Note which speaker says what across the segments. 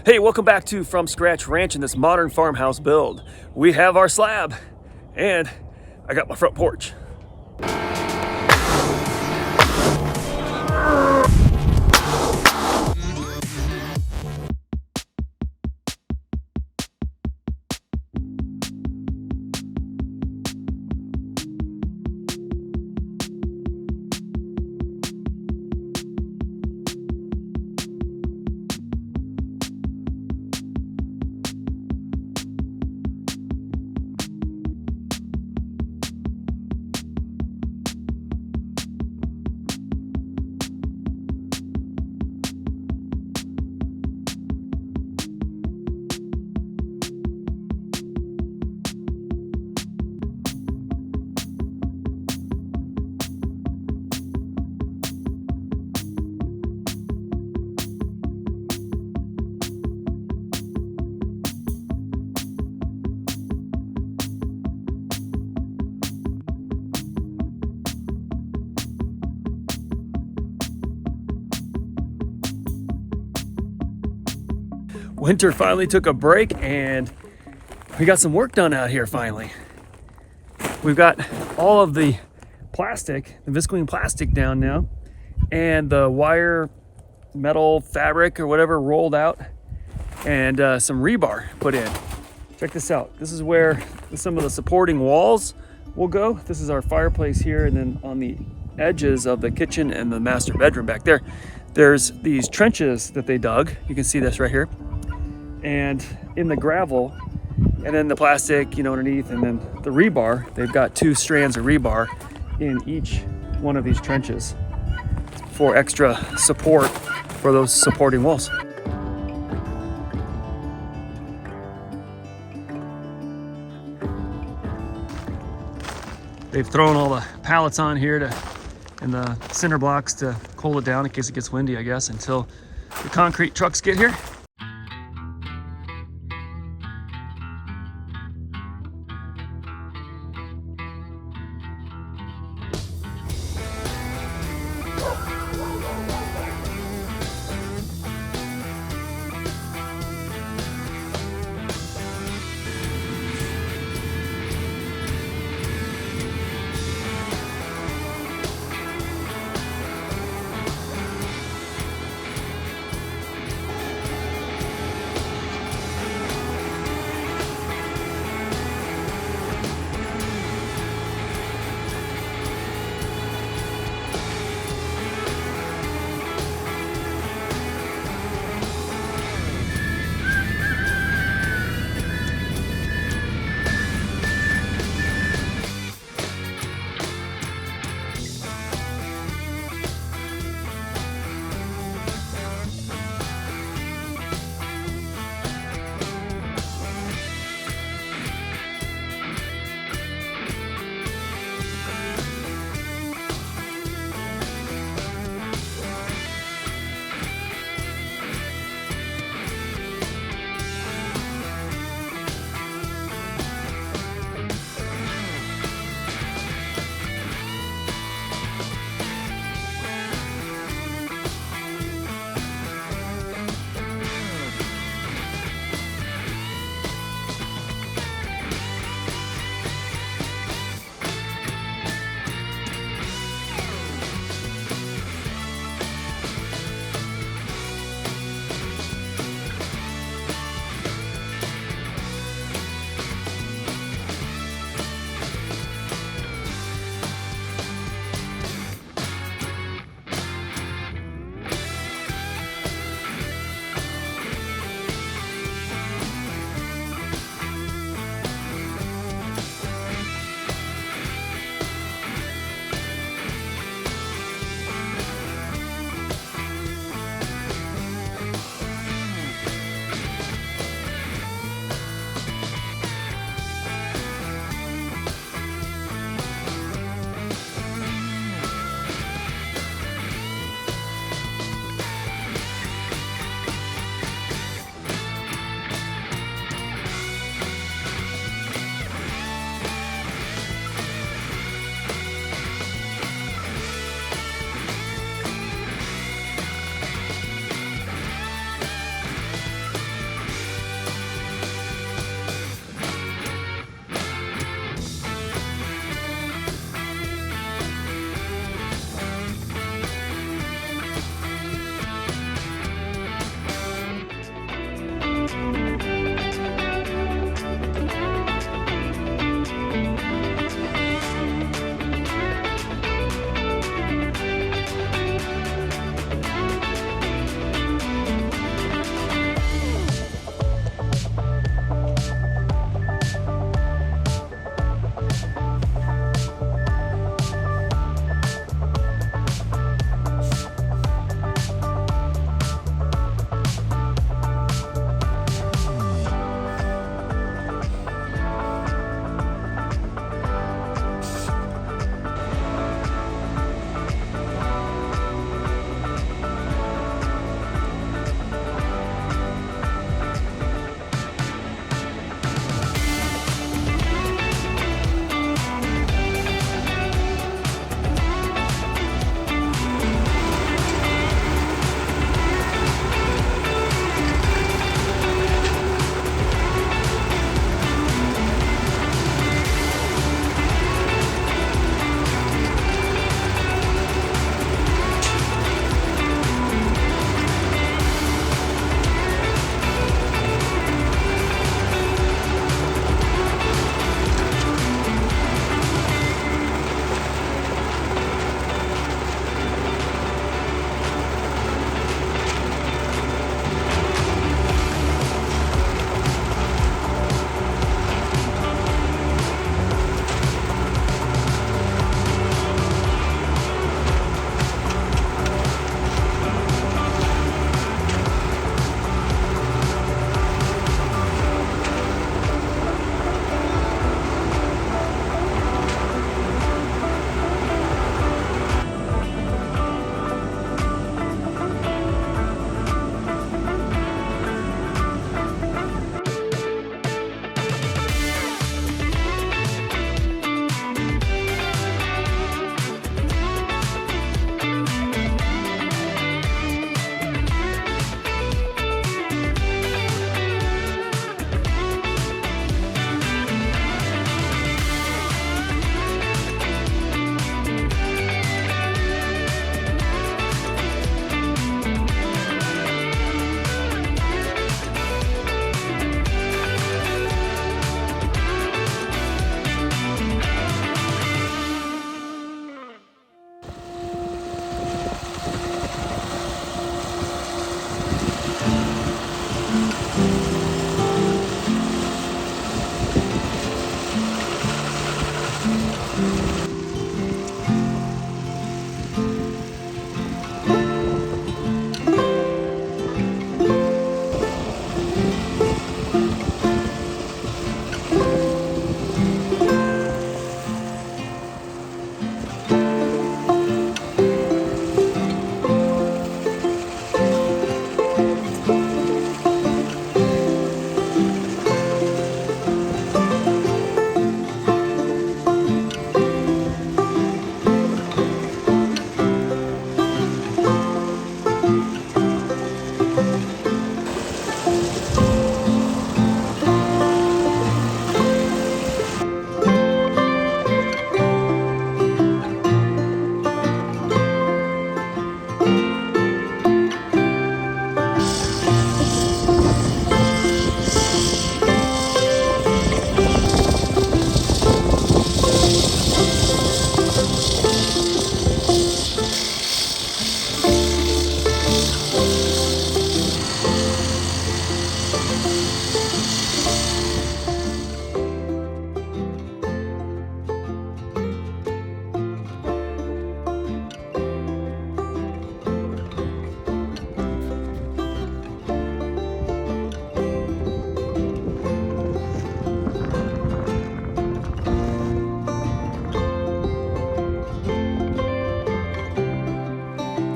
Speaker 1: Hey, welcome back to From Scratch Ranch in this modern farmhouse build. We have our slab, and I got my front porch. Winter finally took a break and we got some work done out here finally. We've got all of the plastic, the visqueen plastic down now, and the wire metal fabric or whatever rolled out, and some rebar put in. Check this out. This is where some of the supporting walls will go. This is our fireplace here, and then on the edges of the kitchen and the master bedroom back there, there's these trenches that they dug. You can see this right here. And in the gravel, and then the plastic, underneath, and then the rebar, they've got 2 strands of rebar in each one of these trenches for extra support for those supporting walls. They've thrown all the pallets on here and the center blocks to hold it down in case it gets windy, I guess, until the concrete trucks get here.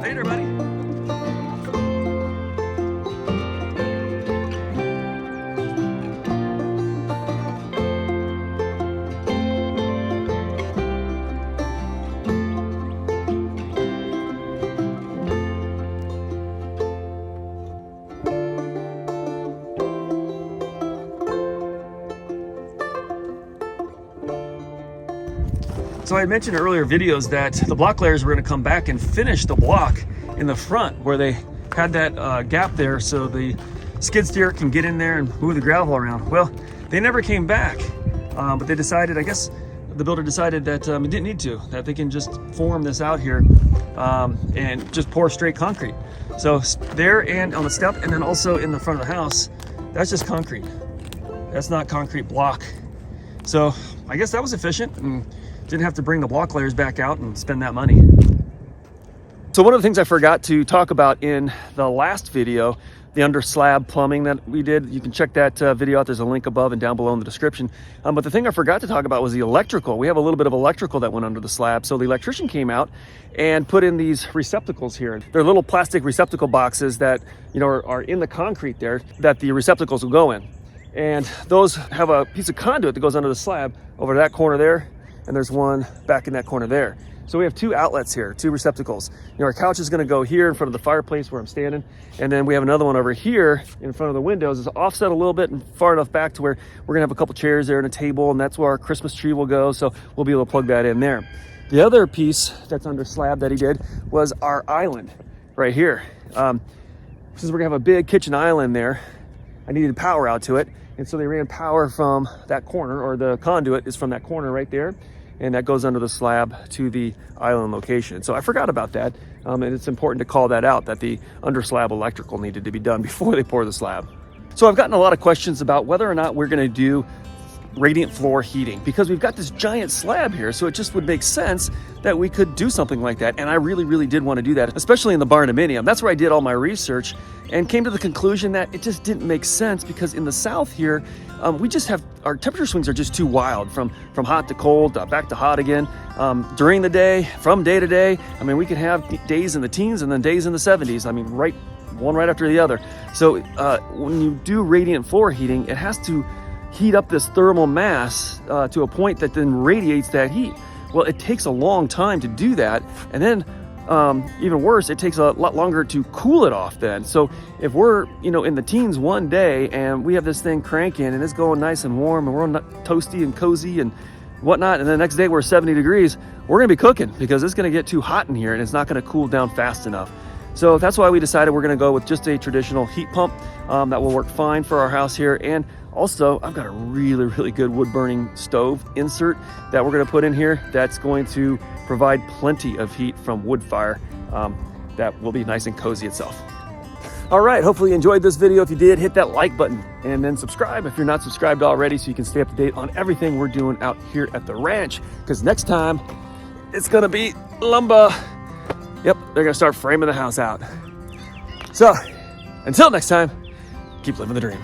Speaker 1: Later, buddy. So I had mentioned in earlier videos that the block layers were going to come back and finish the block in the front where they had that gap there so the skid steer can get in there and move the gravel around. Well, they never came back, but they decided, I guess the builder decided that it didn't need to, that they can just form this out here and just pour straight concrete. So there and on the step, and then also in the front of the house, that's just concrete. That's not concrete block. So I guess that was efficient and didn't have to bring the block layers back out and spend that money. So one of the things I forgot to talk about in the last video, the under slab plumbing that we did, you can check that video out. There's a link above and down below in the description. But the thing I forgot to talk about was the electrical. We have a little bit of electrical that went under the slab. So the electrician came out and put in these receptacles here. They're little plastic receptacle boxes that, you know, are in the concrete there that the receptacles will go in. And those have a piece of conduit that goes under the slab over that corner there, and there's one back in that corner there. So we have two outlets here, two receptacles. You know, our couch is going to go here in front of the fireplace where I'm standing, and then we have another one over here in front of the windows. It's offset a little bit and far enough back to where we're going to have a couple chairs there and a table, and that's where our Christmas tree will go, so we'll be able to plug that in there. The other piece that's under slab that he did was our island right here. Since we're going to have a big kitchen island there, I needed power out to it, and so they ran power from that corner, or the conduit is from that corner right there, and that goes under the slab to the island location. So I forgot about that, and it's important to call that out, that the under slab electrical needed to be done before they pour the slab. So I've gotten a lot of questions about whether or not we're going to do radiant floor heating, because we've got this giant slab here, so it just would make sense that we could do something like that. And I really did want to do that, especially in the Barndominium. That's where I did all my research and came to the conclusion that it just didn't make sense, because in the south here, we just have, our temperature swings are just too wild, from hot to cold, back to hot again. During the day, from day to day, I mean, we can have days in the teens and then days in the 70s. I mean, one right after the other. So when you do radiant floor heating, it has to heat up this thermal mass to a point that then radiates that heat. Well, it takes a long time to do that, and then even worse, it takes a lot longer to cool it off then. So if we're, you know, in the teens one day and we have this thing cranking and it's going nice and warm and we're toasty and cozy and whatnot, and the next day we're 70 degrees, we're gonna be cooking, because it's gonna get too hot in here and it's not gonna cool down fast enough. So that's why we decided we're gonna go with just a traditional heat pump that will work fine for our house here. And also, I've got a really good wood burning stove insert that we're gonna put in here that's going to provide plenty of heat from wood fire that will be nice and cozy itself. All right, hopefully you enjoyed this video. If you did, hit that like button and then subscribe if you're not subscribed already, so you can stay up to date on everything we're doing out here at the ranch, because next time it's gonna be lumber. Yep, they're gonna start framing the house out. So until next time, keep living the dream.